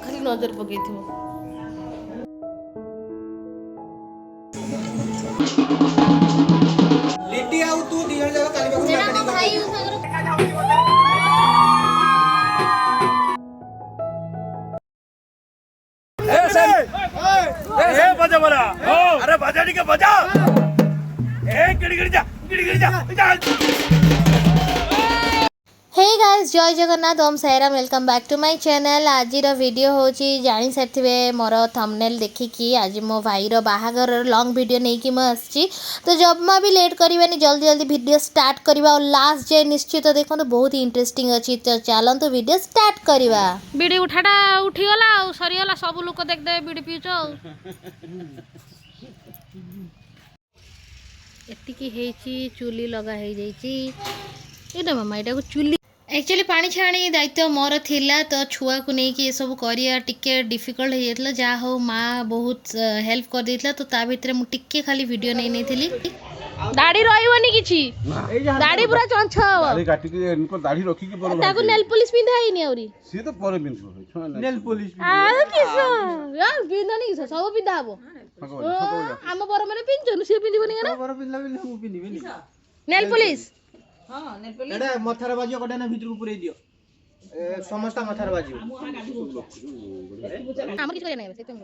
खाली नजर पकई लिट्टी आउ तू दी जण जगह काली बाबू सेना मो भाई ए बजा बरा अरे बजा नहीं के बजा ए गिड़ी जा हे गाइस जय Jagannath Om Sairam welcome back to my channel. आज वीडियो होची जानी सारे मोर थंबनेल देखिकी आज मो भाई बाहागर लॉन्ग वीडियो नहीं कि आसी तो जमा भी लेट करवानी जल्दी जल्दी वीडियो स्टार्ट करवा और लास्ट जाए निश्चित देखो तो बहुत इंटरेस्टिंग अच्छी तो चलतु वीडियो स्टार्ट करवा। बीड़ी उठाटा उठीगला सरीगला सब लोक देखदे बीड़ी पीउछ एतिकी हेची चुली लगा हे जाईची एटा मामा एटा को चुली एक्चुअली पानी छाणी दायित्व मोर थिला तो छुआ को लेकिन ये सब करिया टिके डिफिकल्ट हो जाता जहाँ हो माँ बहुत हेल्प कर देता तो ता भितर मु टिके खाली वीडियो नहीं नेथली दाढ़ी रहइबनी किछि दाढ़ी पूरा चंछ हो दाढ़ी काटी के इनको दाढ़ी रखी के बोलो ताको नेल पॉलिश पिंधा ही नहीं औरी सी तो पर पिंधो नेल पॉलिश आ किसो यार पिंधनी किसो सब पिंधा हबो हम बर माने पिंचनु से पिंधिबनी ना बर पिनला बिल हम पिनिबेनी नेल पॉलिश हां नेल पॉलिश एडा मथार बाजियो कटे ना भीतर को पुरै दियो समस्त मथार बाजियो हमर किछ करे नै से तुम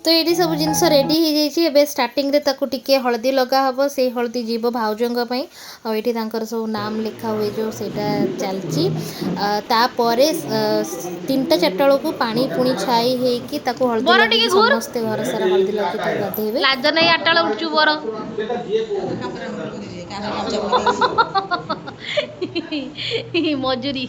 तो ये सब जिनस रेडी हो जाए स्टार्टिंग रे ताको टिके हलदी लगा हम से हलदी जीव भाउजों आईटी सब नाम लिखा हुए जो सेटा चलची तापर 3टा 4टा बेलू पानी पुणी छाई होगी हलदी समस्ते घर सारा हलदी लगे गाधेबे लाज नहीं 8टा उठचु बर मजूरी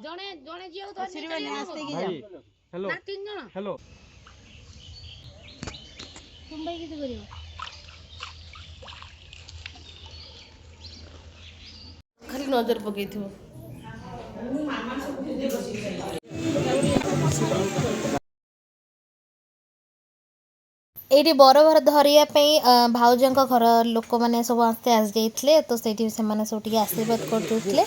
जणे जणे जियो तो हेलो ना 3 जण हेलो तुम भाई किसे करियो खाली नजर पकई ये बरभर धरिया भाउजों घर लोक मैंने सब आस्ते आस जाते तो से सब आशीर्वाद करते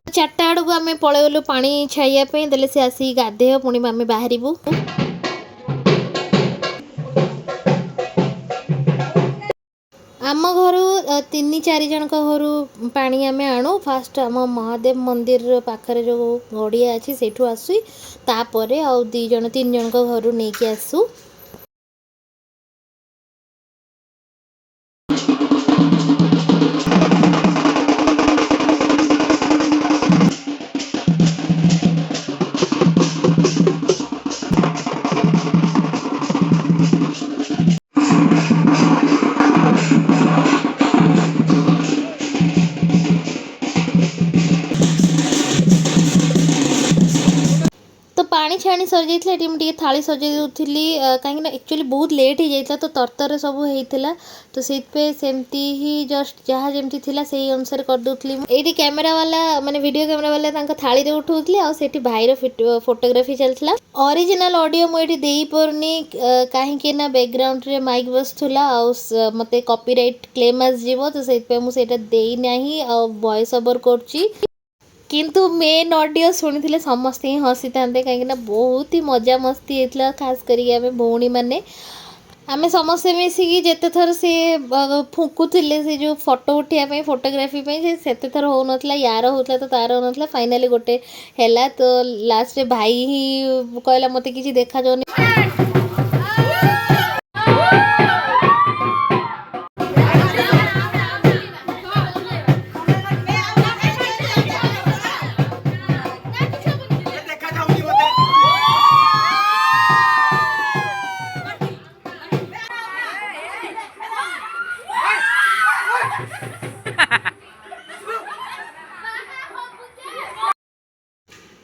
चार्टा आड़ को आम पलैगलु पानी छाइयापी देले से आसी गाधे पुणी आम बाहर आम घर 3-4 जन घर पानी आम आणु फास्ट आम महादेव मंदिर पाखरे जो गड़िया अच्छी से आसू तापर आउ 2-3 जन घर नहीं कि आसू। तो पानी छाणी सर जाइए मुझे थाली सजे दूसरी कहीं एक्चुअली बहुत लेट हो जाता तो तरतर सब होता तो से ही जस्ट जहाँ जमी थी से अनुसार करदे ये कैमेरा वाला माने वीडियो कैमेरा वाला थाली रे उठाऊली आठ भाईर फोटोग्राफी चलता ओरिजिनल ऑडियो मुझे दे पारनी कहीं बैकग्राउंड रे माइक बसुला मत कॉपीराइट क्लेम आसो तो से देना वॉइस ओवर कर किंतु मेन ऑडियो शुणी समस्ते ही हसी था कहीं बहुत ही मजा मस्ती होता खास करके भौणी मैंने आम समस्ते मिसिकी जिते थर से फुकुले से जो फोटो उठाई फोटोग्राफी से थर हो नाला यार होता तो तार हो नाला फाइनाली गोटे है तो लास्ट भाई ही कहला मत कि देखा जाऊनी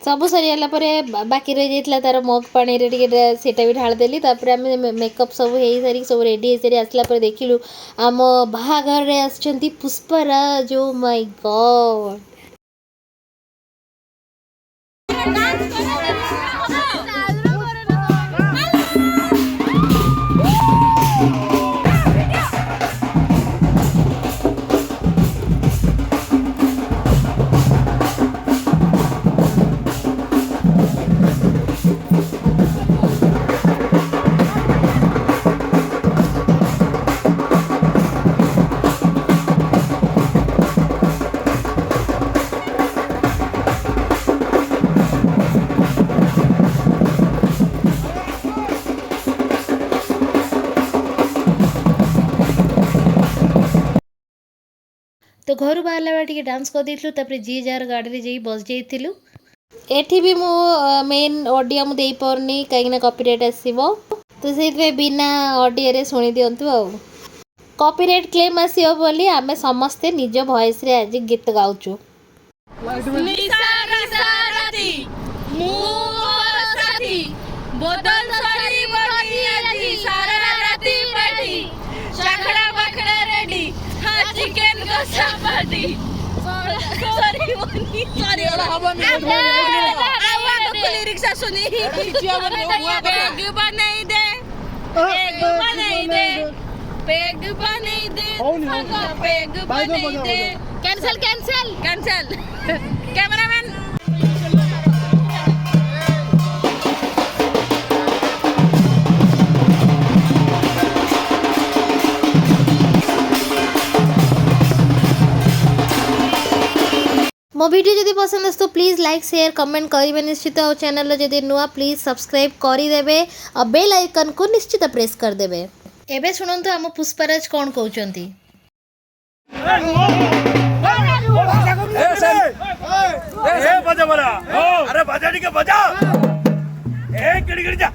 सब सरीगला बाकी रही जाता तार मग पानी सेटा भी ढाल देली आम मेकअप सब हो सारी सब रेडी हो सारी आसला देखिलु आम बाहाघर रे आछंती पुष्पराज ओ माय गॉड तो घर बाहर बेले डांस कर देलु जी जार गाड़ी जा बस जाइलु एठी भी मु मेन ऑडियो मुझे पारनी कहीं कॉपीराइट आसो तो से बिना ऑडियो रे शुणी दिंतु आ कॉपीराइट क्लेम आसो बोली आमे समस्ते निज वॉइस रे आज गीत गाउचु चिकन को चपाती सॉरी रिक्शा सुनी पेग बनाई दे कैंसल कैंसल कैंसल कैमरामैन मो वीडियो जदि पसंद आस तो प्लीज़ लाइक शेयर कमेंट करेंगे निश्चित और चैनल जदि नुआ प्लीज़ सब्सक्राइब करदे और बेल आइकन को निश्चित प्रेस करदे। एबे सुनंतु आम पुष्पराज कौन कहते अरे बजा नहीं बजा गिड़ जा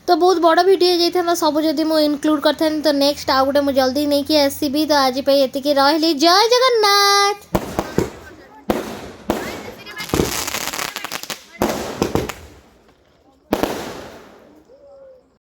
तो बहुत बड़ वीडियो जाइए सब जदि मुझे इनक्लूड करते तो नेक्स्ट आउ गोटे मुझे जल्दी नहीं कि आसबि तो आज एतिकी रही जय जगन्नाथ।